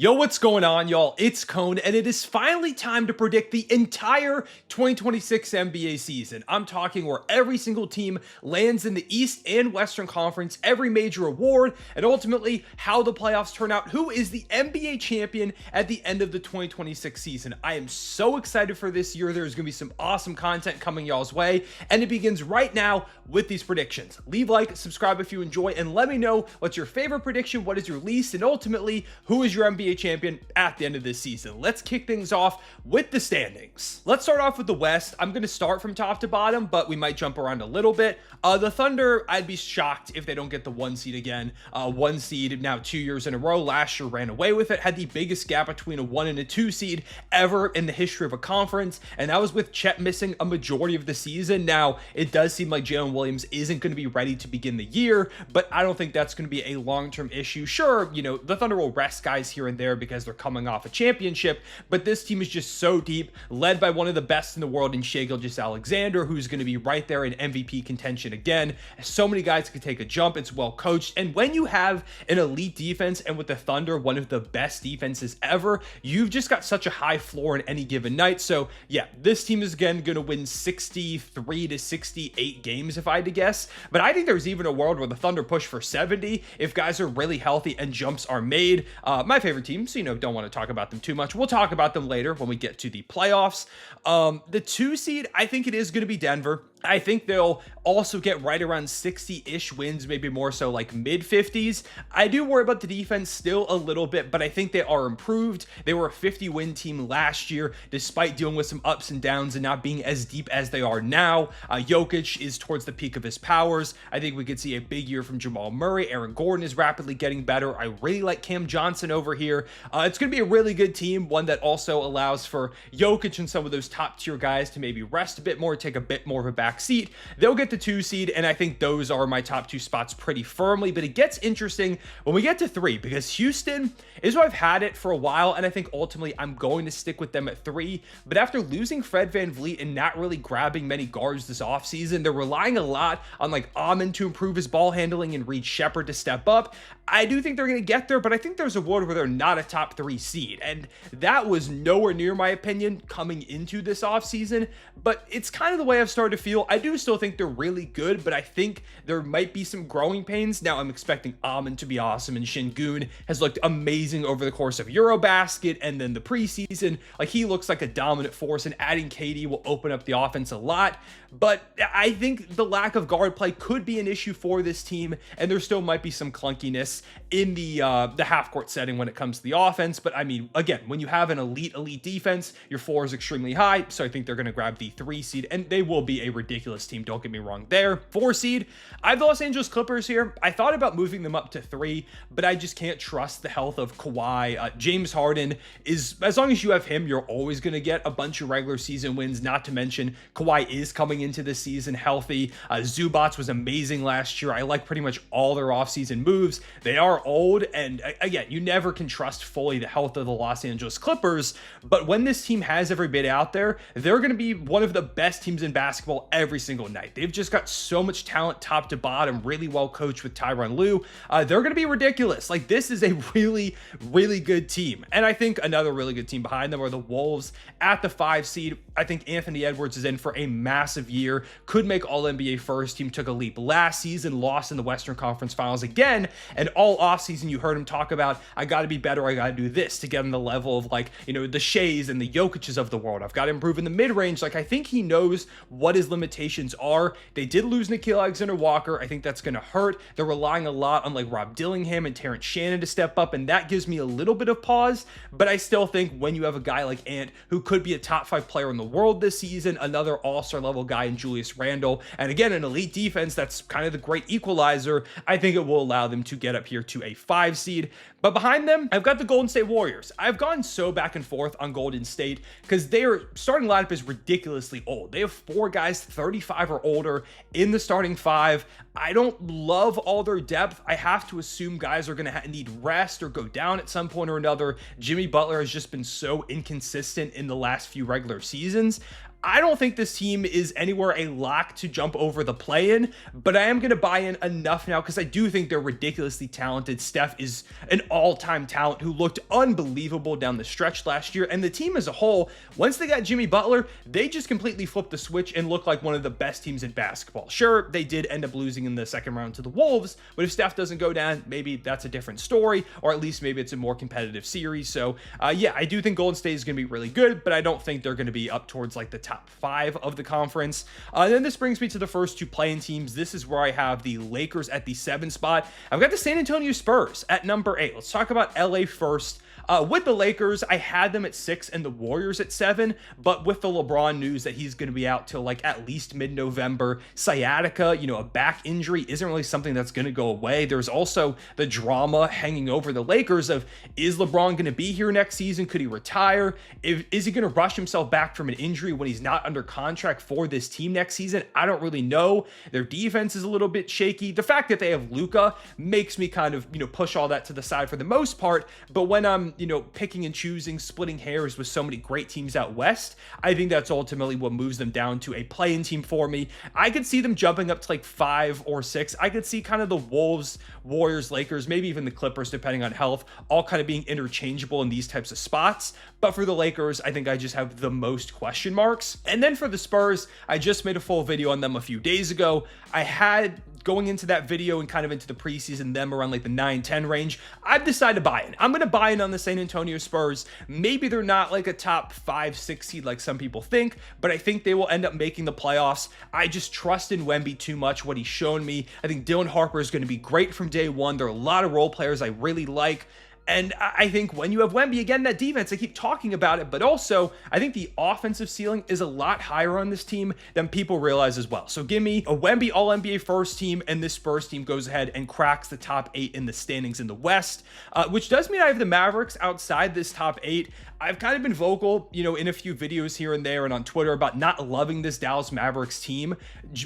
Yo, what's going on, y'all? It's Cone, and it is finally time to predict the entire 2026 NBA season. I'm talking where every single team lands in the East and Western Conference, every major award, and ultimately how the playoffs turn out, who is the NBA champion at the end of the 2026 season. I am so excited for this year. There's going to be some awesome content coming y'all's way, and it begins right now with these predictions. Leave a like, subscribe if you enjoy, and let me know what's your favorite prediction, what is your least, and ultimately, who is your NBA champion at the end of this season. Let's kick things off with the standings. Let's start off with the West. I'm going to start from top to bottom, but we might jump around a little bit. The Thunder, I'd be shocked if they don't get the 1 seed again. 1 seed now 2 years in a row. Last year ran away with it, had the biggest gap between a 1 and a 2 seed ever in the history of a conference, and that was with Chet missing a majority of the season. Now, it does seem like Jalen Williams isn't going to be ready to begin the year, but I don't think that's going to be a long-term issue. Sure, you know, the Thunder will rest guys here and there because they're coming off a championship, but this team is just so deep, led by one of the best in the world in Shai Gilgeous-Alexander, who's going to be right there in MVP contention again. So many guys can take a jump. It's well coached, and when you have an elite defense, and with the Thunder, one of the best defenses ever, you've just got such a high floor in any given night. So yeah, this team is again going to win 63 to 68 games if I had to guess, but I think there's even a world where the Thunder push for 70 if guys are really healthy and jumps are made. My favorite team, so you know, don't want to talk about them too much. We'll talk about them later when we get to the playoffs. The 2 seed, I think it is going to be Denver. I think they'll also get right around 60-ish wins, maybe more so like mid-50s. I do worry about the defense still a little bit, but I think they are improved. They were a 50-win team last year, despite dealing with some ups and downs and not being as deep as they are now. Jokic is towards the peak of his powers. I think we could see a big year from Jamal Murray. Aaron Gordon is rapidly getting better. I really like Cam Johnson over here. It's going to be a really good team, one that also allows for Jokic and some of those top-tier guys to maybe rest a bit more, take a bit more of a back seat. They'll get the 2 seed, and I think those are my top 2 spots pretty firmly, but it gets interesting when we get to 3, because Houston is where I've had it for a while, and I think ultimately I'm going to stick with them at 3, but after losing Fred VanVleet and not really grabbing many guards this offseason, they're relying a lot on like Amon to improve his ball handling and Reed Shepherd to step up. I do think they're going to get there, but I think there's a world where they're not a top 3 seed, and that was nowhere near my opinion coming into this offseason, but it's kind of the way I've started to feel. I do still think they're really good, but I think there might be some growing pains. Now, I'm expecting Amon to be awesome, and Şengün has looked amazing over the course of Eurobasket and then the preseason. Like, he looks like a dominant force, and adding KD will open up the offense a lot, but I think the lack of guard play could be an issue for this team, and there still might be some clunkiness in the half-court setting when it comes to the offense. But I mean, again, when you have an elite defense, your floor is extremely high, so I think they're going to grab the 3 seed, and they will be a ridiculous team, don't get me wrong there. 4 seed, I have the Los Angeles Clippers here. I thought about moving them up to 3, but I just can't trust the health of Kawhi. James Harden is, as long as you have him, you're always going to get a bunch of regular season wins, not to mention Kawhi is coming into this season healthy. Zubats was amazing last year. I like pretty much all their offseason moves. They are old, and again, you never can trust fully the health of the Los Angeles Clippers, but when this team has every bit out there, they're going to be one of the best teams in basketball every single night. They've just got so much talent top to bottom, really well coached with Tyronn Lue. They're going to be ridiculous. Like, this is a really, really good team, and I think another really good team behind them are the Wolves at the 5 seed. I think Anthony Edwards is in for a massive year, could make All-NBA first team, took a leap last season, lost in the Western Conference Finals again, and all offseason you heard him talk about, I got to be better, I got to do this to get on the level of, like, you know, the Shays and the Jokic's of the world. I've got to improve in the mid-range. Like, I think he knows what his limitations are. They did lose Nickeil Alexander-Walker. I think that's going to hurt. They're relying a lot on like Rob Dillingham and Terrence Shannon to step up, and that gives me a little bit of pause, but I still think when you have a guy like Ant, who could be a top 5 player in the world this season, another all-star level guy in Julius Randle, and again, an elite defense that's kind of the great equalizer, I think it will allow them to get up here to a 5 seed. But behind them, I've got the Golden State Warriors. I've gone so back and forth on Golden State because their starting lineup is ridiculously old. They have 4 guys 35 or older in the starting 5. I don't love all their depth. I have to assume guys are going to need rest or go down at some point or another. Jimmy Butler has just been so inconsistent in the last few regular seasons. I don't think this team is anywhere a lock to jump over the play-in, but I am going to buy in enough now because I do think they're ridiculously talented. Steph is an all-time talent who looked unbelievable down the stretch last year, and the team as a whole, once they got Jimmy Butler, they just completely flipped the switch and looked like one of the best teams in basketball. Sure, they did end up losing in the second round to the Wolves, but if Steph doesn't go down, maybe that's a different story, or at least maybe it's a more competitive series. So yeah, I do think Golden State is going to be really good, but I don't think they're going to be up towards like the top 5 of the conference. Then this brings me to the first 2 play-in teams. This is where I have the Lakers at the 7 spot. I've got the San Antonio Spurs at number 8. Let's talk about LA first. With the Lakers, I had them at 6 and the Warriors at 7, but with the LeBron news that he's going to be out till like at least mid-November, sciatica, a back injury isn't really something that's going to go away. There's also the drama hanging over the Lakers of, is LeBron going to be here next season? Could he retire? Is he going to rush himself back from an injury when he's not under contract for this team next season? I don't really know. Their defense is a little bit shaky. The fact that they have Luka makes me kind of, push all that to the side for the most part, but when I'm picking and choosing, splitting hairs with so many great teams out west, I think that's ultimately what moves them down to a play-in team for me. I could see them jumping up to like 5 or 6. I could see kind of the Wolves, Warriors, Lakers, maybe even the Clippers, depending on health, all kind of being interchangeable in these types of spots. But for the Lakers, I think I just have the most question marks. And then for the Spurs, I just made a full video on them a few days ago. I had, going into that video and kind of into the preseason, them around like the 9-10 range. I've decided to buy in. I'm going to buy in on the San Antonio Spurs. Maybe they're not like a top 5-6 seed like some people think, but I think they will end up making the playoffs. I just trust in Wemby too much, what he's shown me. I think Dylan Harper is going to be great from day one. There are a lot of role players I really like. And I think when you have Wemby, again, that defense, I keep talking about it, but also I think the offensive ceiling is a lot higher on this team than people realize as well. So give me a Wemby All-NBA first team, and this Spurs team goes ahead and cracks the top 8 in the standings in the West, which does mean I have the Mavericks outside this top 8. I've kind of been vocal, in a few videos here and there and on Twitter about not loving this Dallas Mavericks team,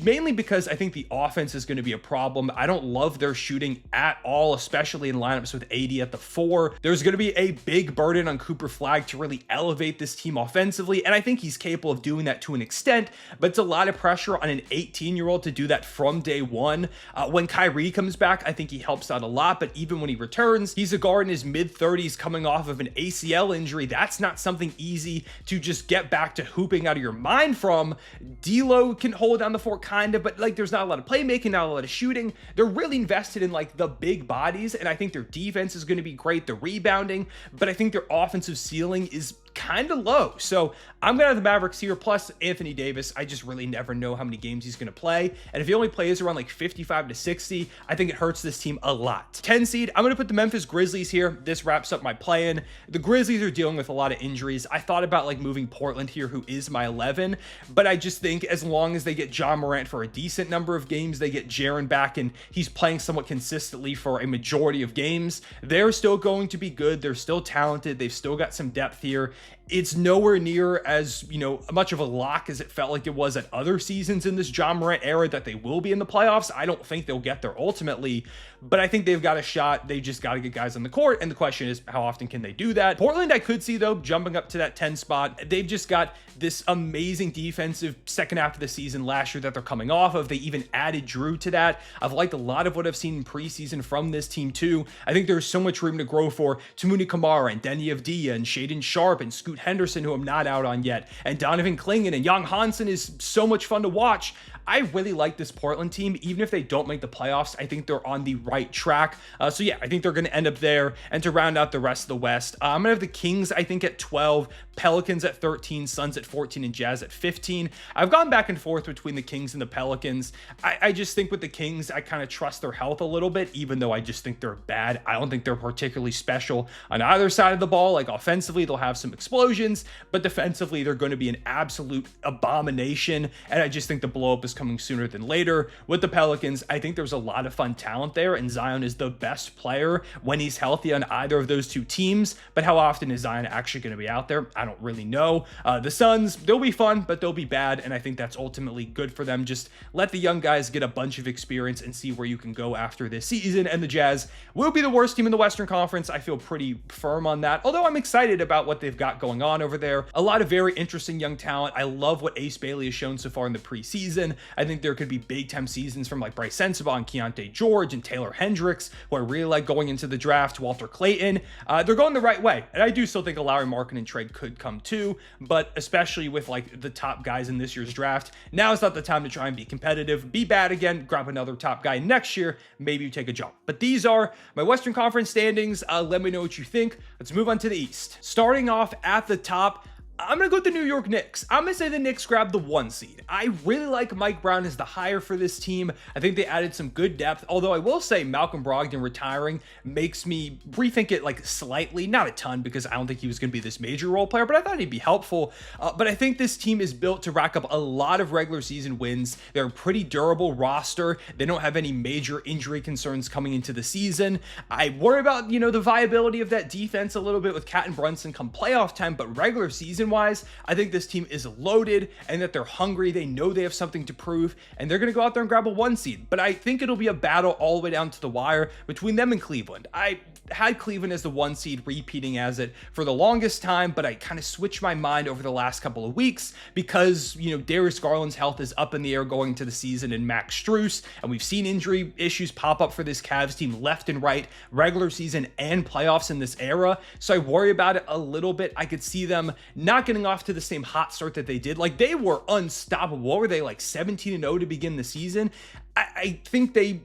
mainly because I think the offense is going to be a problem. I don't love their shooting at all, especially in lineups with AD at the 4. There's going to be a big burden on Cooper Flagg to really elevate this team offensively, and I think he's capable of doing that to an extent, but it's a lot of pressure on an 18-year-old to do that from day one. When Kyrie comes back, I think he helps out a lot, but even when he returns, he's a guard in his mid-30s coming off of an ACL injury. That's not something easy to just get back to hooping out of your mind from. D'Lo can hold down the fort kind of, but like there's not a lot of playmaking, not a lot of shooting. They're really invested in like the big bodies, and I think their defense is going to be great, the rebounding, but I think their offensive ceiling is kind of low. So I'm going to have the Mavericks here, plus Anthony Davis. I just really never know how many games he's going to play. And if he only plays around like 55 to 60, I think it hurts this team a lot. 10 seed, I'm going to put the Memphis Grizzlies here. This wraps up my play-in. The Grizzlies are dealing with a lot of injuries. I thought about like moving Portland here, who is my 11, but I just think as long as they get John Morant for a decent number of games, they get Jaren back and he's playing somewhat consistently for a majority of games, they're still going to be good. They're still talented. They've still got some depth here. It's nowhere near as, much of a lock as it felt like it was at other seasons in this John Morant era that they will be in the playoffs. I don't think they'll get there ultimately, but I think they've got a shot. They just got to get guys on the court, and the question is, how often can they do that? Portland, I could see, though, jumping up to that 10 spot. They've just got this amazing defensive second half of the season last year that they're coming off of. They even added Drew to that. I've liked a lot of what I've seen in preseason from this team, too. I think there's so much room to grow for Tamuni Kamara and Denny Avdia and Shaedon Sharp and Scoot Henderson, who I'm not out on yet, and Donovan Clingan and Young Hansen is so much fun to watch. I really like this Portland team. Even if they don't make the playoffs, I think they're on the right track. So yeah, I think they're going to end up there. And to round out the rest of the West, I'm going to have the Kings, I think, at 12, Pelicans at 13, Suns at 14, and Jazz at 15. I've gone back and forth between the Kings and the Pelicans. I just think with the Kings, I kind of trust their health a little bit, even though I just think they're bad. I don't think they're particularly special on either side of the ball. Like offensively, they'll have some explosions, but defensively, they're going to be an absolute abomination. And I just think the blow up is is coming sooner than later. With the Pelicans, I think there's a lot of fun talent there, and Zion is the best player when he's healthy on either of those two teams. But how often is Zion actually going to be out there? I don't really know. The Suns, they'll be fun, but they'll be bad, and I think that's ultimately good for them. Just let the young guys get a bunch of experience and see where you can go after this season. And the Jazz will be the worst team in the Western Conference. I feel pretty firm on that, although I'm excited about what they've got going on over there. A lot of very interesting young talent. I love what Ace Bailey has shown so far in the preseason. I think there could be big time seasons from like Bryce Sensabaugh and Keontae George and Taylor Hendricks, who I really like going into the draft, Walter Clayton. They're going the right way. And I do still think a Lowry Markkanen trade could come too, but especially with like the top guys in this year's draft, now is not the time to try and be competitive. Be bad again, grab another top guy next year, maybe you take a jump. But these are my Western Conference standings. Let me know what you think. Let's move on to the East. Starting off at the top, I'm going to go with the New York Knicks. I'm going to say the Knicks grabbed the 1 seed. I really like Mike Brown as the hire for this team. I think they added some good depth, although I will say Malcolm Brogdon retiring makes me rethink it like slightly, not a ton, because I don't think he was going to be this major role player, but I thought he'd be helpful. But I think this team is built to rack up a lot of regular season wins. They're a pretty durable roster. They don't have any major injury concerns coming into the season. I worry about, the viability of that defense a little bit with Cat and Brunson come playoff time, but regular season wise, I think this team is loaded and that they're hungry. They know they have something to prove, and they're going to go out there and grab a 1 seed. But I think it'll be a battle all the way down to the wire between them and Cleveland. I had Cleveland as the 1 seed, repeating as it for the longest time, but I kind of switched my mind over the last couple of weeks because, Darius Garland's health is up in the air going into the season, and Max Strus, and we've seen injury issues pop up for this Cavs team left and right, regular season and playoffs in this era. So I worry about it a little bit. I could see them not getting off to the same hot start that they did. Like, they were unstoppable. What were they, like 17-0 to begin the season? I think they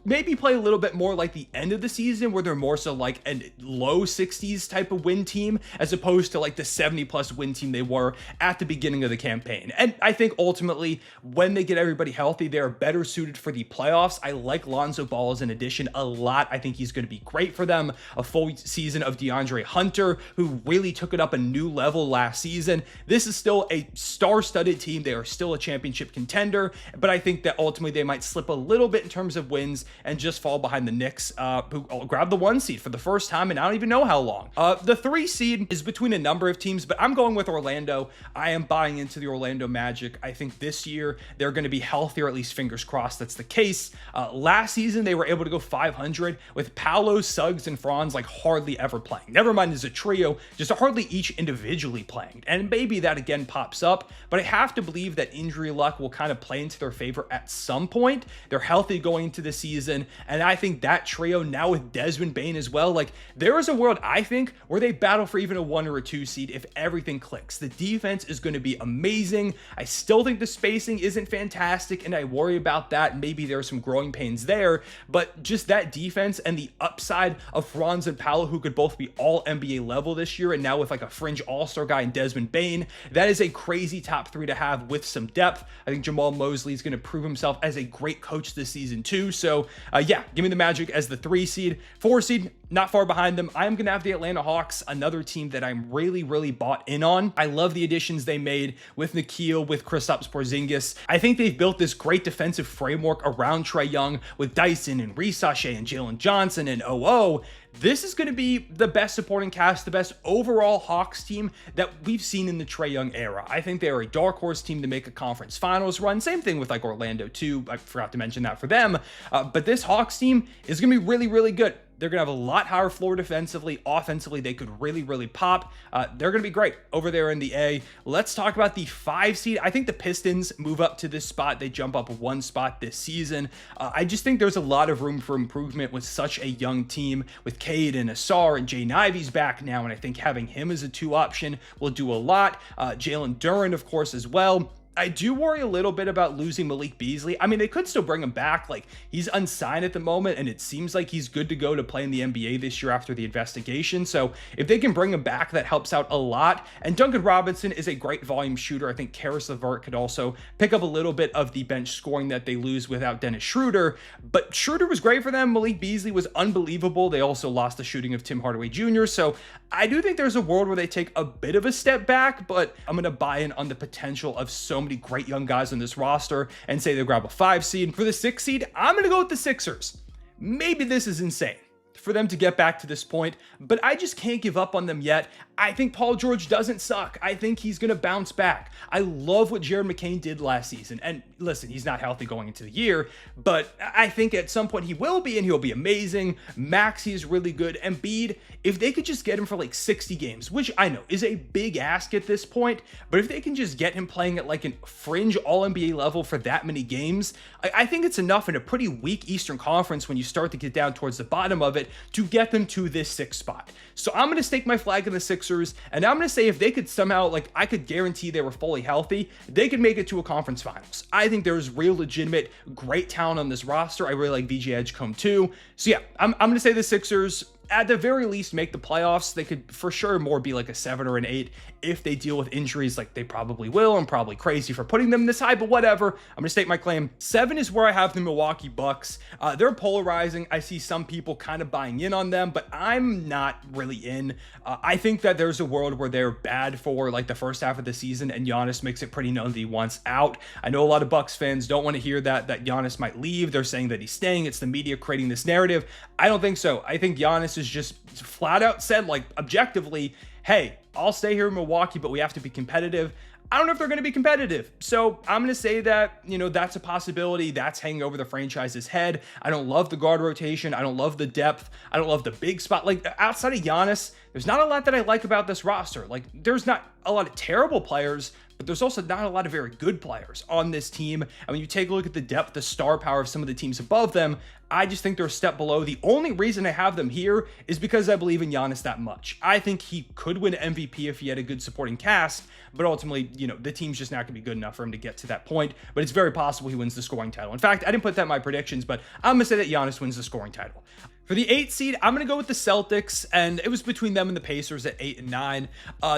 maybe play a little bit more like the end of the season, where they're more so like a low 60s type of win team, as opposed to like the 70+ win team they were at the beginning of the campaign. And I think ultimately, when they get everybody healthy, they're better suited for the playoffs. I like Lonzo Ball as an addition a lot. I think he's going to be great for them. A full season of DeAndre Hunter, who really took it up a new level last season. This is still a star-studded team. They are still a championship contender, but I think that ultimately they might slip a little bit in terms of wins and just fall behind the Knicks, who grabbed the 1 seed for the first time and I don't even know how long. The 3 seed is between a number of teams, but I'm going with Orlando. I am buying into the Orlando Magic. I think this year they're going to be healthier, at least fingers crossed that's the case. Last season they were able to go 500 with Paolo, Suggs, and Franz like hardly ever playing. Never mind as a trio, just hardly each individually playing. And maybe that again pops up, but I have to believe that injury luck will kind of play into their favor at some point. They're healthy going into the season, and I think that trio now with Desmond Bane as well, like there is a world I think where they battle for even a 1 or a 2 seed if everything clicks. The defense is going to be amazing. I still think the spacing isn't fantastic, and I worry about that. Maybe there are some growing pains there, but just that defense and the upside of Franz and Paolo, who could both be all NBA level this year, and now with like a fringe all-star guy in Desmond Bane, that is a crazy top 3 to have with some depth. I think Jamal Mosley is going to prove himself as a great coach this season too. So yeah, give me the Magic as the 3 seed. 4 seed, not far behind them, I am going to have the Atlanta Hawks, another team that I'm really bought in on. I love the additions they made with Nikhil, with Kristaps Porzingis. I think they've built this great defensive framework around Trae Young with Dyson and Reece Sachet and Jalen Johnson and OO. This is going to be the best supporting cast, the best overall Hawks team that we've seen in the Trae Young era. I think they are a dark horse team to make a conference finals run. Same thing with like Orlando too. I forgot to mention that for them. But this Hawks team is going to be really good. They're going to have a lot higher floor defensively. Offensively, they could really pop. They're going to be great over there in the A. Let's talk about the 5 seed. I think the Pistons move up to this spot. They jump up 1 spot this season. I just think there's a lot of room for improvement with such a young team, with Cade and Asar, and Jaden Ivey's back now, and I think having him as a 2 option will do a lot. Jalen Duren, of course, as well. I do worry a little bit about losing Malik Beasley. I mean, they could still bring him back. Like, he's unsigned at the moment, and it seems like he's good to go to play in the NBA this year after the investigation. So if they can bring him back, that helps out a lot. And Duncan Robinson is a great volume shooter. I think Karis LeVert could also pick up a little bit of the bench scoring that they lose without Dennis Schroeder. But Schroeder was great for them. Malik Beasley was unbelievable. They also lost the shooting of Tim Hardaway Jr. So I do think there's a world where they take a bit of a step back, but I'm going to buy in on the potential of so many great young guys on this roster and say they grab a 5 seed. For the 6 seed, I'm going to go with the Sixers. Maybe this is insane for them to get back to this point, but I just can't give up on them yet. I think Paul George doesn't suck. I think he's going to bounce back. I love what Jared McCain did last season. And listen, he's not healthy going into the year, but I think at some point he will be, and he'll be amazing. Maxey is really good. Embiid, if they could just get him for like 60 games, which I know is a big ask at this point, but if they can just get him playing at like a fringe All-NBA level for that many games, I think it's enough in a pretty weak Eastern Conference when you start to get down towards the bottom of it to get them to this 6th spot. So I'm going to stake my flag in the Sixers, and I'm going to say if they could somehow, like I could guarantee they were fully healthy, they could make it to a conference finals. I think there's real legitimate great talent on this roster. I really like VJ Edgecombe too. So yeah, I'm going to say the Sixers at the very least make the playoffs. They could for sure more be like a 7 or an 8 if they deal with injuries like they probably will. I'm probably crazy for putting them this high, but whatever. I'm gonna state my claim. 7 is where I have the Milwaukee Bucks. They're polarizing. I see some people kind of buying in on them, but I'm not really in. I think that there's a world where they're bad for like the first half of the season and Giannis makes it pretty known that he wants out. I know a lot of Bucks fans don't want to hear that Giannis might leave. They're saying that he's staying. It's the media creating this narrative. I don't think so. I think Giannis is just flat out said, like, objectively, hey, I'll stay here in Milwaukee, but we have to be competitive. I don't know if they're going to be competitive. So I'm going to say that, that's a possibility. That's hanging over the franchise's head. I don't love the guard rotation. I don't love the depth. I don't love the big spot. Like, outside of Giannis, there's not a lot that I like about this roster. Like, there's not a lot of terrible players, but there's also not a lot of very good players on this team. And when you take a look at the depth, the star power of some of the teams above them, I just think they're a step below. The only reason I have them here is because I believe in Giannis that much. I think he could win MVP if he had a good supporting cast, but ultimately, the team's just not going to be good enough for him to get to that point. But it's very possible he wins the scoring title. In fact, I didn't put that in my predictions, but I'm going to say that Giannis wins the scoring title. For the 8 seed, I'm going to go with the Celtics, and it was between them and the Pacers at 8 and 9.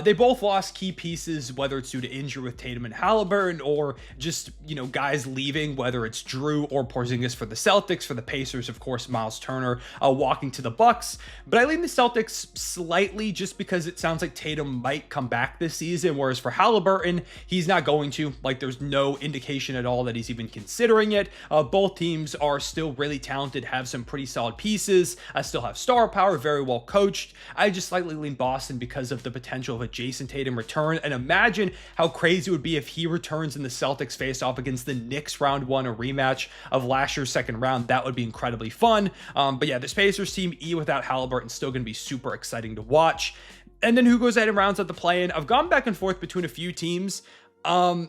They both lost key pieces, whether it's due to injury with Tatum and Halliburton or just, guys leaving, whether it's Drew or Porzingis for the Celtics. For the Pacers, of course, Miles Turner walking to the Bucks. But I lean the Celtics slightly just because it sounds like Tatum might come back this season, whereas for Halliburton, he's not going to. Like, there's no indication at all that he's even considering it. Both teams are still really talented, have some pretty solid pieces. I still have star power, very well coached. I just slightly lean Boston because of the potential of a Jason Tatum return. And imagine how crazy it would be if he returns and the Celtics face off against the Knicks round 1, a rematch of last year's second round. That would be incredibly fun. But yeah, this Pacers team, without Halliburton, still going to be super exciting to watch. And then who goes ahead and rounds out the play-in? I've gone back and forth between a few teams. I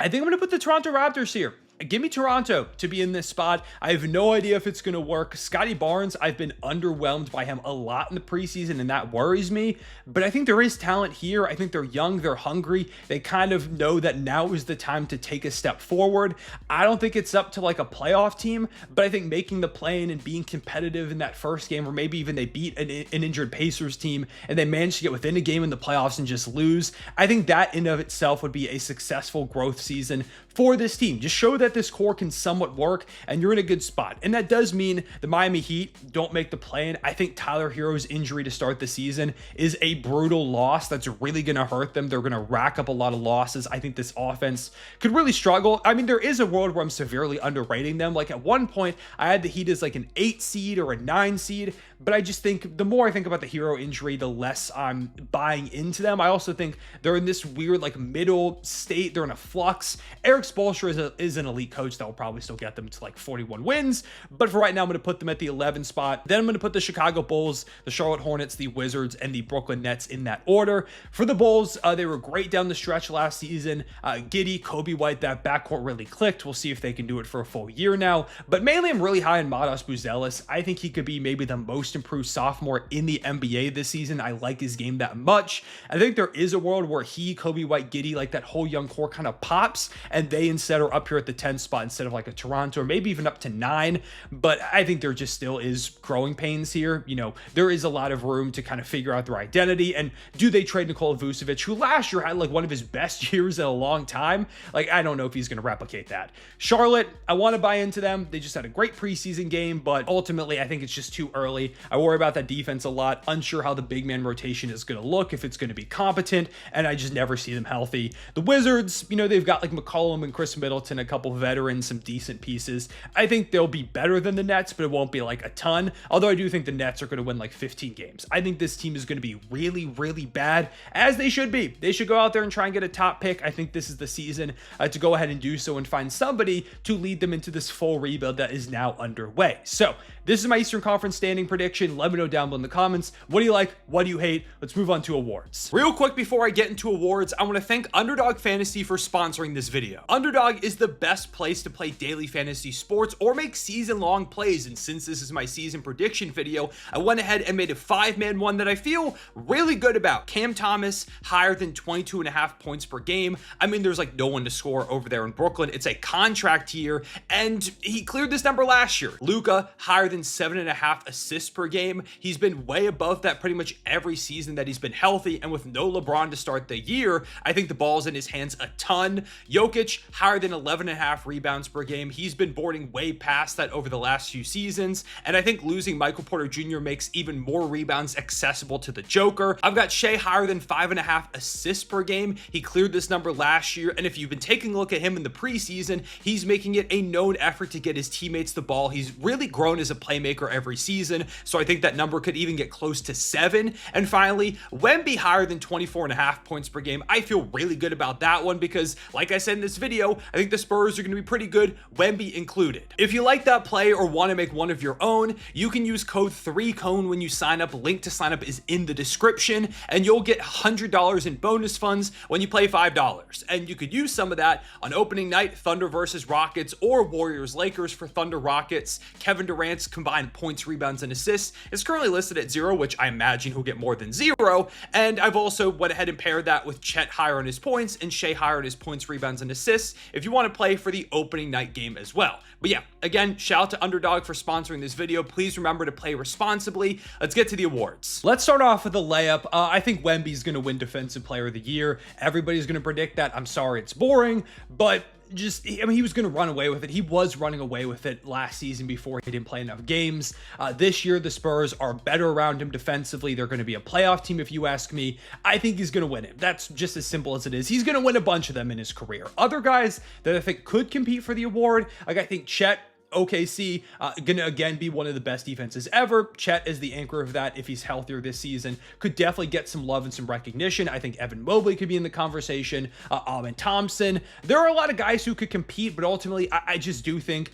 think I'm going to put the Toronto Raptors here. Give me Toronto to be in this spot. I have no idea if it's going to work. Scotty Barnes, I've been underwhelmed by him a lot in the preseason, and that worries me. But I think there is talent here. I think they're young. They're hungry. They kind of know that now is the time to take a step forward. I don't think it's up to like a playoff team, but I think making the play-in and being competitive in that first game, or maybe even they beat an injured Pacers team and they manage to get within a game in the playoffs and just lose, I think that in of itself would be a successful growth season for this team. Just show that this core can somewhat work and you're in a good spot. And that does mean the Miami Heat don't make the play-in. I think Tyler Hero's injury to start the season is a brutal loss that's really going to hurt them. They're going to rack up a lot of losses. I think this offense could really struggle. I mean, there is a world where I'm severely underrating them. Like at one point, I had the Heat as like an 8 seed or a 9 seed, but I just think the more I think about the Hero injury, the less I'm buying into them. I also think they're in this weird like middle state. They're in a flux. Eric Spoelstra is an elite coach that will probably still get them to like 41 wins. But for right now, I'm going to put them at the 11 spot. Then I'm going to put the Chicago Bulls, the Charlotte Hornets, the Wizards, and the Brooklyn Nets in that order. For the Bulls, they were great down the stretch last season. Giddey, Kobe White, that backcourt really clicked. We'll see if they can do it for a full year now. But mainly, I'm really high on Matas Buzelis. I think he could be maybe the most improved sophomore in the NBA this season. I like his game that much. I think there is a world where he, Kobe White, Giddey, like that whole young core kind of pops, and they instead are up here at the 10 spot instead of like a Toronto, or maybe even up to 9. But I think there just still is growing pains here. There is a lot of room to kind of figure out their identity. And do they trade Nikola Vucevic, who last year had like one of his best years in a long time? Like, I don't know if he's going to replicate that. Charlotte, I want to buy into them. They just had a great preseason game, but ultimately I think it's just too early. I worry about that defense a lot. Unsure how the big man rotation is going to look, if it's going to be competent, and I just never see them healthy. The Wizards, they've got like McCollum and Chris Middleton, a couple veterans, some decent pieces. I think they'll be better than the Nets, but it won't be like a ton. Although I do think the Nets are going to win like 15 games. I think this team is going to be really, really bad, as they should be. They should go out there and try and get a top pick. I think this is the season to go ahead and do so and find somebody to lead them into this full rebuild that is now underway. So this is my Eastern Conference standing prediction. Let me know down below in the comments. What do you like? What do you hate? Let's move on to awards. Real quick before I get into awards, I want to thank Underdog Fantasy for sponsoring this video. Underdog is the best place to play daily fantasy sports or make season-long plays, and since this is my season prediction video, I went ahead and made a 5-man one that I feel really good about. Cam Thomas, higher than 22.5 points per game. I mean, there's like no one to score over there in Brooklyn. It's a contract year, and he cleared this number last year. Luka, higher than 7.5 assists per game. He's been way above that pretty much every season that he's been healthy, and with no LeBron to start the year, I think the ball's in his hands a ton. Jokic, higher than 11.5 rebounds per game. He's been boarding way past that over the last few seasons, and I think losing Michael Porter Jr. makes even more rebounds accessible to the Joker. I've got Shai higher than 5.5 assists per game. He cleared this number last year, and if you've been taking a look at him in the preseason, he's making it a known effort to get his teammates the ball. He's really grown as a playmaker every season, so I think that number could even get close to 7. And finally, Wemby higher than 24.5 points per game. I feel really good about that one because, like I said in this video, I think the Spurs are going to be pretty good, Wemby included. If you like that play or want to make one of your own, you can use code ThreeCone when you sign up. Link to sign up is in the description, and you'll get $100 in bonus funds when you play $5. And you could use some of that on opening night, Thunder versus Rockets, or Warriors Lakers for Thunder Rockets. Kevin Durant's combined points, rebounds, and assists is currently listed at 0, which I imagine he'll get more than 0. And I've also went ahead and paired that with Chet higher on his points and Shai higher on his points, rebounds, and assists if you want to play for the opening night game as well. But yeah, again, shout out to Underdog for sponsoring this video. Please remember to play responsibly. Let's get to the awards. Let's start off with a layup. I think Wemby's going to win Defensive Player of the Year. Everybody's going to predict that. I'm sorry it's boring, but he was going to run away with it. He was running away with it last season before he didn't play enough games. This year, the Spurs are better around him defensively. They're going to be a playoff team, if you ask me. I think he's going to win it. That's just as simple as it is. He's going to win a bunch of them in his career. Other guys that I think could compete for the award, like I think Chet, OKC, gonna again be one of the best defenses ever. Chet is the anchor of that. If he's healthier this season, could definitely get some love and some recognition. I think Evan Mobley could be in the conversation. Amen Thompson. There are a lot of guys who could compete, but ultimately, I just do think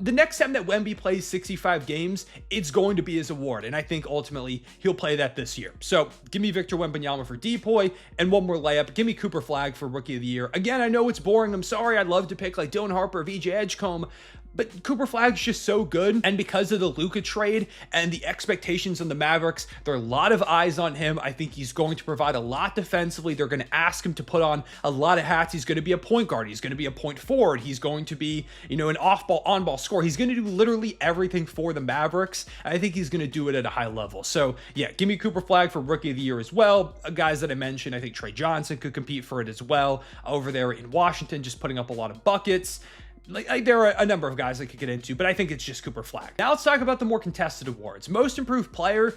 the next time that Wemby plays 65 games, it's going to be his award, and I think ultimately he'll play that this year. So give me Victor Wembanyama for Depoy, and one more layup. Give me Cooper Flagg for Rookie of the Year. Again, I know it's boring. I'm sorry. I'd love to pick like Dylan Harper, VJ Edgecombe, but Cooper Flagg's just so good, and because of the Luka trade and the expectations on the Mavericks, there are a lot of eyes on him. I think he's going to provide a lot defensively. They're going to ask him to put on a lot of hats. He's going to be a point guard. He's going to be a point forward. He's going to be, an off-ball, on-ball scorer. He's going to do literally everything for the Mavericks. I think he's going to do it at a high level. So yeah, give me Cooper Flagg for Rookie of the Year as well. Guys that I mentioned, I think Trey Johnson could compete for it as well over there in Washington, just putting up a lot of buckets. Like there are a number of guys I could get into, but I think it's just Cooper Flagg. Now let's talk about the more contested awards. Most Improved Player,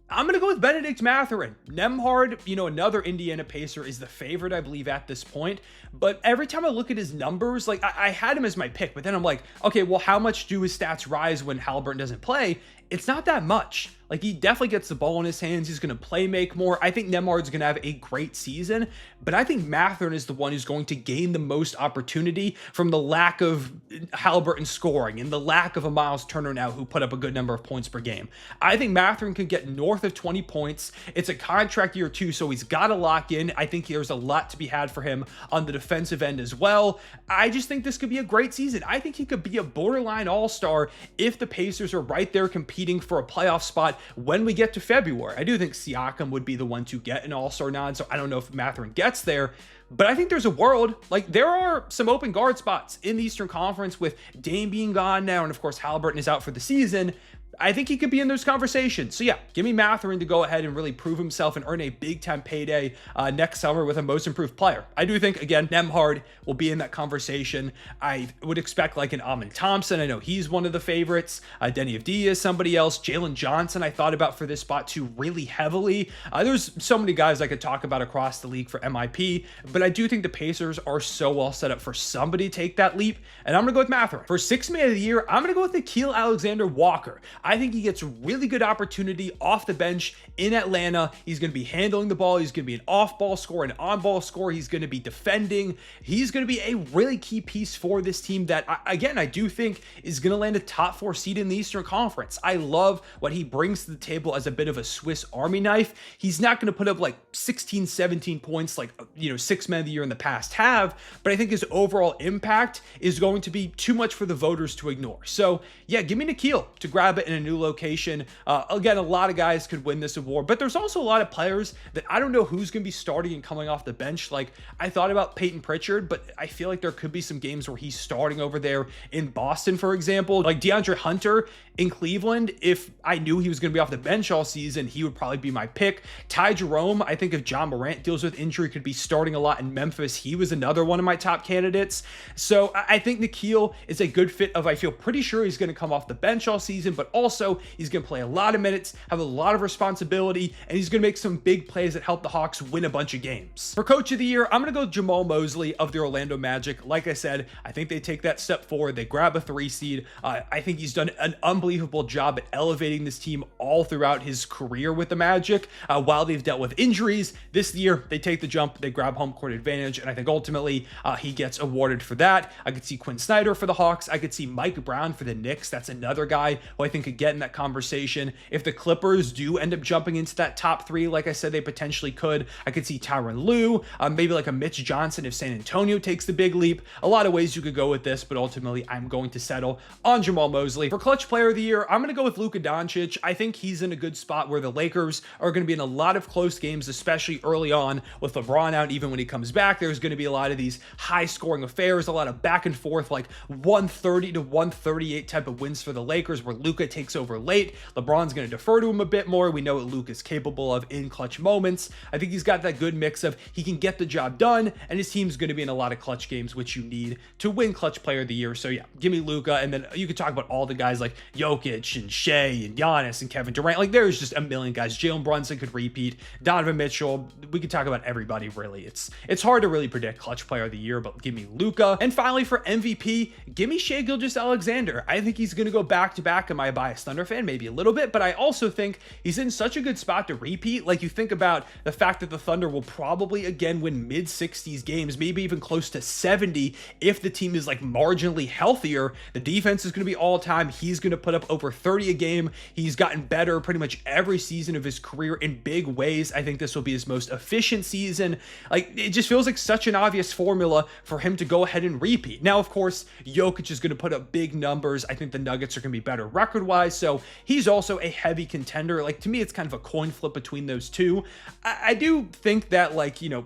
I'm going to go with Benedict Mathurin. Nembhard, another Indiana Pacer, is the favorite, I believe, at this point. But every time I look at his numbers, like I had him as my pick, but then I'm like, okay, well, how much do his stats rise when Halliburton doesn't play? It's not that much. Like, he definitely gets the ball in his hands. He's going to play make more. I think Nembhard's going to have a great season, but I think Mathurin is the one who's going to gain the most opportunity from the lack of Halliburton scoring and the lack of a Miles Turner now who put up a good number of points per game. I think Mathurin can get north of 20 points. It's a contract year too, so he's got to lock in. I think there's a lot to be had for him on the defensive end as well. I just think this could be a great season. I think he could be a borderline all-star if the Pacers are right there competing for a playoff spot when we get to February. I do think Siakam would be the one to get an all-star nod, so I don't know if Mathurin gets there, but I think there's a world, like there are some open guard spots in the Eastern Conference with Dame being gone now, and of course Halliburton is out for the season. I think he could be in those conversations. So yeah, give me Mathurin to go ahead and really prove himself and earn a big time payday next summer with a most improved player. I do think, again, Nembhard will be in that conversation. I would expect like an Amin Thompson. I know he's one of the favorites. Denny Avdija is somebody else. Jalen Johnson I thought about for this spot too really heavily. There's so many guys I could talk about across the league for MIP, but I do think the Pacers are so well set up for somebody to take that leap, and I'm going to go with Mathurin. For Sixth Man of the Year, I'm going to go with Gilgeous-Alexander Walker. I think he gets really good opportunity off the bench in Atlanta. He's going to be handling the ball. He's going to be an off-ball scorer, an on-ball scorer. He's going to be defending. He's going to be a really key piece for this team that, again, I do think is going to land a top 4 seed in the Eastern Conference. I love what he brings to the table as a bit of a Swiss Army knife. He's not going to put up like 16, 17 points like, Sixth Man of the Year in the past have, but I think his overall impact is going to be too much for the voters to ignore. So yeah, give me Nikhil to grab it in a new location. Again, a lot of guys could win this award, but there's also a lot of players that I don't know who's going to be starting and coming off the bench. Like I thought about Peyton Pritchard, but I feel like there could be some games where he's starting over there in Boston, for example. Like DeAndre Hunter in Cleveland, if I knew he was going to be off the bench all season, he would probably be my pick. Ty Jerome, I think if John Morant deals with injury, could be starting a lot in Memphis. He was another one of my top candidates. So I think Nikhil is a good fit of, I feel pretty sure he's going to come off the bench all season, but also he's going to play a lot of minutes, have a lot of responsibility, and he's going to make some big plays that help the Hawks win a bunch of games. For Coach of the Year, I'm going to go Jamal Mosley of the Orlando Magic. Like I said, I think they take that step forward. They grab a 3 seed. I think he's done an unbelievable job at elevating this team all throughout his career with the Magic. While they've dealt with injuries, this year they take the jump, they grab home court advantage, and I think ultimately he gets awarded for that. I could see Quinn Snyder for the Hawks. I could see Mike Brown for the Knicks. That's another guy who I think could get in that conversation. If the Clippers do end up jumping into that top 3, like I said, they potentially could. I could see Tyronn Lue, maybe like a Mitch Johnson if San Antonio takes the big leap. A lot of ways you could go with this, but ultimately I'm going to settle on Jamal Mosley. For Clutch Player of the Year, I'm going to go with Luka Doncic. I think he's in a good spot where the Lakers are going to be in a lot of close games, especially early on with LeBron out. Even when he comes back, there's going to be a lot of these high scoring affairs, a lot of back and forth, like 130 to 138 type of wins for the Lakers where Luka takes over late. LeBron's going to defer to him a bit more. We know what Luka is capable of in clutch moments. I think he's got that good mix of he can get the job done and his team's going to be in a lot of clutch games, which you need to win Clutch Player of the Year. So yeah, give me Luka, and then you could talk about all the guys like Jokic and Shai and Giannis and Kevin Durant. Like there's just a million guys. Jalen Brunson could repeat. Donovan Mitchell. We could talk about everybody really. It's hard to really predict Clutch Player of the Year, but give me Luka. And finally for MVP, give me Shai Gilgeous-Alexander. I think he's going to go back to back. Am I a biased Thunder fan? Maybe a little bit, but I also think he's in such a good spot to repeat. Like you think about the fact that the Thunder will probably again win mid 60s games, maybe even close to 70 if the team is like marginally healthier. The defense is going to be all time. He's going to put up over 30 a game. He's gotten better pretty much every season of his career in big ways. I think this will be his most efficient season. Like it just feels like such an obvious formula for him to go ahead and repeat. Now, of course, Jokic is going to put up big numbers. I think the Nuggets are going to be better record-wise, so he's also a heavy contender. Like to me, it's kind of a coin flip between those two. I do think that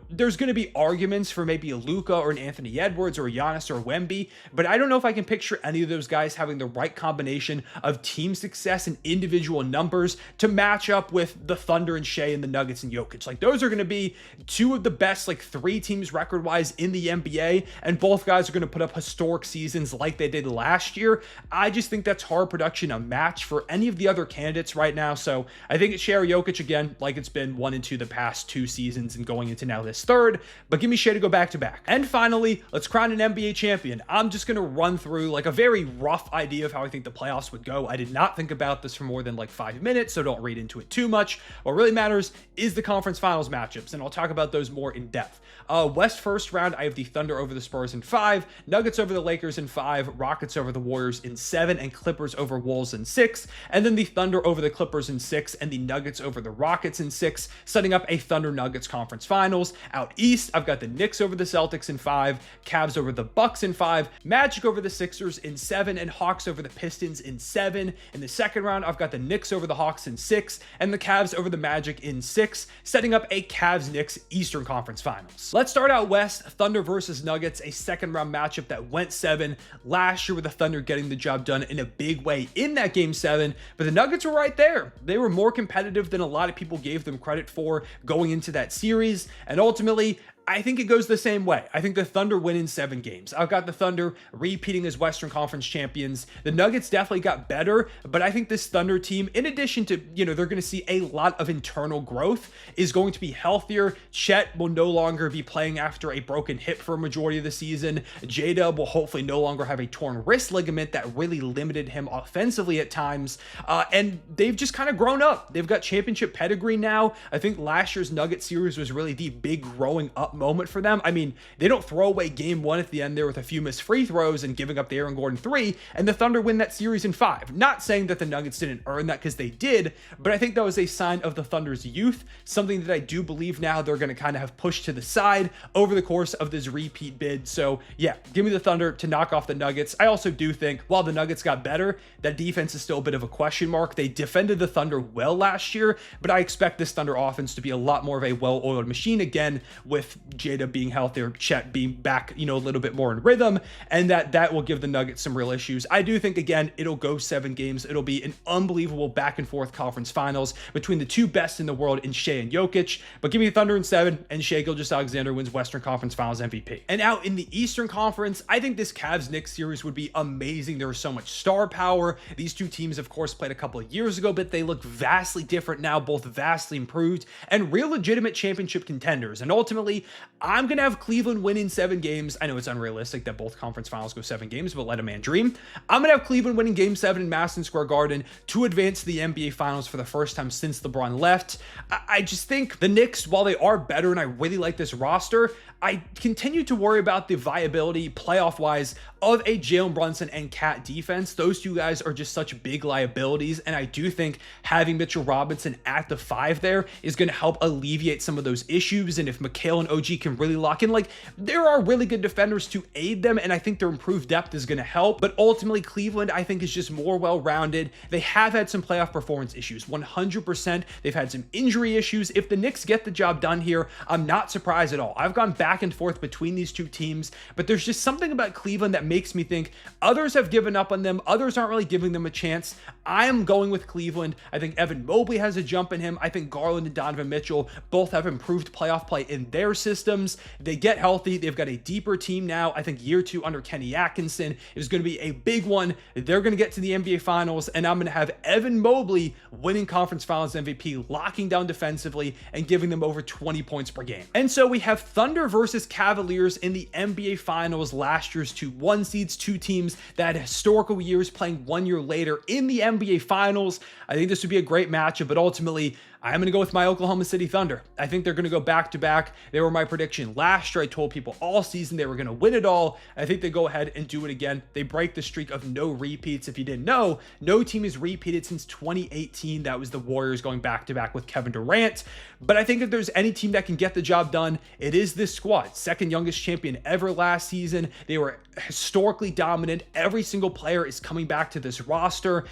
there's going to be arguments for maybe a Luka or an Anthony Edwards or a Giannis or a Wemby, but I don't know if I can picture any of those guys having the right combination of team success and individual numbers to match up with the Thunder and Shai and the Nuggets and Jokic. Like those are going to be two of the best 3 teams record-wise in the NBA, and both guys are going to put up historic seasons like they did last year. I just think that's hard production a match for any of the other candidates right now. So I think it's Shai or Jokic again, like it's been 1 and 2 the past 2 seasons and going into now this third, but give me Shai to go back to back. And finally, let's crown an NBA champion. I'm just going to run through a very rough idea of how I think the playoffs would go. I did not think about this for more than 5 minutes, so don't read into it too much. What really matters is the conference finals matchups, and I'll talk about those more in depth. West first round, I have the Thunder over the Spurs in 5, Nuggets over the Lakers in 5, Rockets over the Warriors in 7, and Clippers over Wolves in 6, and then the Thunder over the Clippers in 6, and the Nuggets over the Rockets in 6, setting up a Thunder Nuggets conference finals. Out east, I've got the Knicks over the Celtics in 5, Cavs over the Bucks in 5, Magic over the Sixers in 7, and Hawks over the Pistons in 7. In the second round, I've got the Knicks over the Hawks in 6, and the Cavs over the Magic in 6, setting up a Cavs-Knicks Eastern Conference Finals. Let's start out west, Thunder versus Nuggets, a second round matchup that went 7 last year with the Thunder getting the job done in a big way in that Game 7, but the Nuggets were right there. They were more competitive than a lot of people gave them credit for going into that series, and ultimately, I think it goes the same way. I think the Thunder win in 7 games. I've got the Thunder repeating as Western Conference champions. The Nuggets definitely got better, but I think this Thunder team, in addition to, they're going to see a lot of internal growth, is going to be healthier. Chet will no longer be playing after a broken hip for a majority of the season. J-Dub will hopefully no longer have a torn wrist ligament that really limited him offensively at times. And they've just kind of grown up. They've got championship pedigree now. I think last year's Nugget series was really the big growing up moment for them. I mean, they don't throw away game 1 at the end there with a few missed free throws and giving up the Aaron Gordon 3, and the Thunder win that series in 5. Not saying that the Nuggets didn't earn that, because they did, but I think that was a sign of the Thunder's youth, something that I do believe now they're going to kind of have pushed to the side over the course of this repeat bid. So yeah, give me the Thunder to knock off the Nuggets. I also do think while the Nuggets got better, that defense is still a bit of a question mark. They defended the Thunder well last year, but I expect this Thunder offense to be a lot more of a well-oiled machine again, with Jada being healthier, Chet being back, a little bit more in rhythm, and that will give the Nuggets some real issues. I do think, again, it'll go 7 games. It'll be an unbelievable back and forth conference finals between the two best in the world in Shai and Jokic, but give me the Thunder in 7, and Shai Gilgeous-Alexander wins Western Conference Finals MVP. And out in the Eastern Conference, I think this Cavs-Knicks series would be amazing. There is so much star power. These two teams, of course, played a couple of years ago, but they look vastly different now, both vastly improved and real legitimate championship contenders. And ultimately, I'm going to have Cleveland win in 7 games. I know it's unrealistic that both conference finals go 7 games, but let a man dream. I'm going to have Cleveland winning Game 7 in Madison Square Garden to advance to the NBA Finals for the first time since LeBron left. I just think the Knicks, while they are better and I really like this roster, I continue to worry about the viability playoff-wise of a Jalen Brunson and Cat defense. Those two guys are just such big liabilities, and I do think having Mitchell Robinson at the 5 there is going to help alleviate some of those issues. And if Mikal and OG can really lock in, there are really good defenders to aid them, and I think their improved depth is going to help. But ultimately, Cleveland, I think, is just more well-rounded. They have had some playoff performance issues, 100%. They've had some injury issues. If the Knicks get the job done here, I'm not surprised at all. I've gone back and forth between these two teams, but there's just something about Cleveland that makes me think others have given up on them. Others aren't really giving them a chance. I am going with Cleveland. I think Evan Mobley has a jump in him. I think Garland and Donovan Mitchell both have improved playoff play in their systems. They get healthy. They've got a deeper team now. I think year 2 under Kenny Atkinson is going to be a big one. They're going to get to the NBA Finals, and I'm going to have Evan Mobley winning Conference Finals MVP, locking down defensively and giving them over 20 points per game. And so we have Thunder versus Cavaliers in the NBA Finals, last year's 2 1 seeds, 2 teams that had historical years playing 1 year later in the NBA Finals. I think this would be a great matchup, but ultimately, I'm going to go with my Oklahoma City Thunder. I think they're going to go back-to-back. They were my prediction last year. I told people all season they were going to win it all. I think they go ahead and do it again. They break the streak of no repeats. If you didn't know, no team has repeated since 2018. That was the Warriors going back-to-back with Kevin Durant. But I think if there's any team that can get the job done, it is this squad. Second youngest champion ever last season. They were historically dominant. Every single player is coming back to this roster.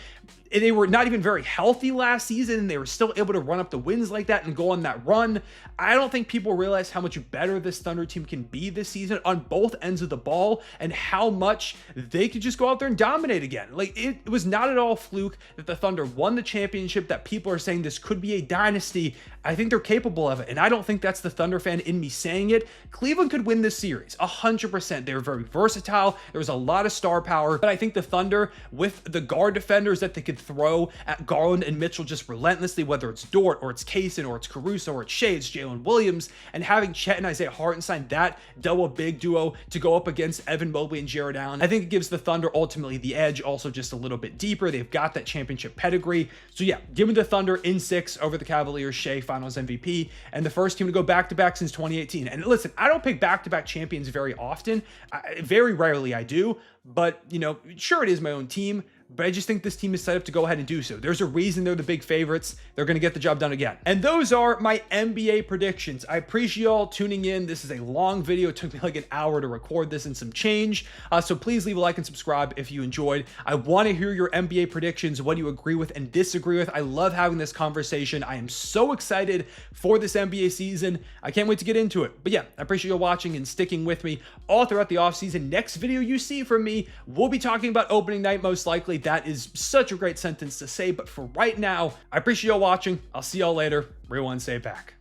They were not even very healthy last season, and they were still able to run up the wins like that and go on that run. I don't think people realize how much better this Thunder team can be this season on both ends of the ball, and how much they could just go out there and dominate again. It was not at all a fluke that the Thunder won the championship, that people are saying this could be a dynasty. I think they're capable of it, and I don't think that's the Thunder fan in me saying it. Cleveland could win this series, 100%. They're very versatile. There was a lot of star power, but I think the Thunder, with the guard defenders that they could throw at Garland and Mitchell just relentlessly, whether it's Dort or it's Kaysen or it's Caruso or it's Shai, it's Jalen Williams, and having Chet and Isaiah Hartenstein, that double big duo to go up against Evan Mobley and Jared Allen, I think it gives the Thunder ultimately the edge, also just a little bit deeper. They've got that championship pedigree. So yeah, give me the Thunder in 6 over the Cavaliers. Shai, Finals MVP, and the first team to go back-to-back since 2018. And listen, I don't pick back-to-back champions very often. Very rarely I do, but, sure, it is my own team, but I just think this team is set up to go ahead and do so. There's a reason they're the big favorites. They're going to get the job done again. And those are my NBA predictions. I appreciate y'all tuning in. This is a long video. It took me like an hour to record this and some change. So please leave a like and subscribe if you enjoyed. I want to hear your NBA predictions, what you agree with and disagree with. I love having this conversation. I am so excited for this NBA season. I can't wait to get into it. But yeah, I appreciate you watching and sticking with me all throughout the offseason. Next video you see from me, we'll be talking about opening night most likely. Unfortunately, that is such a great sentence to say, but for right now, I appreciate y'all watching. I'll see y'all later. Rewind, say it back.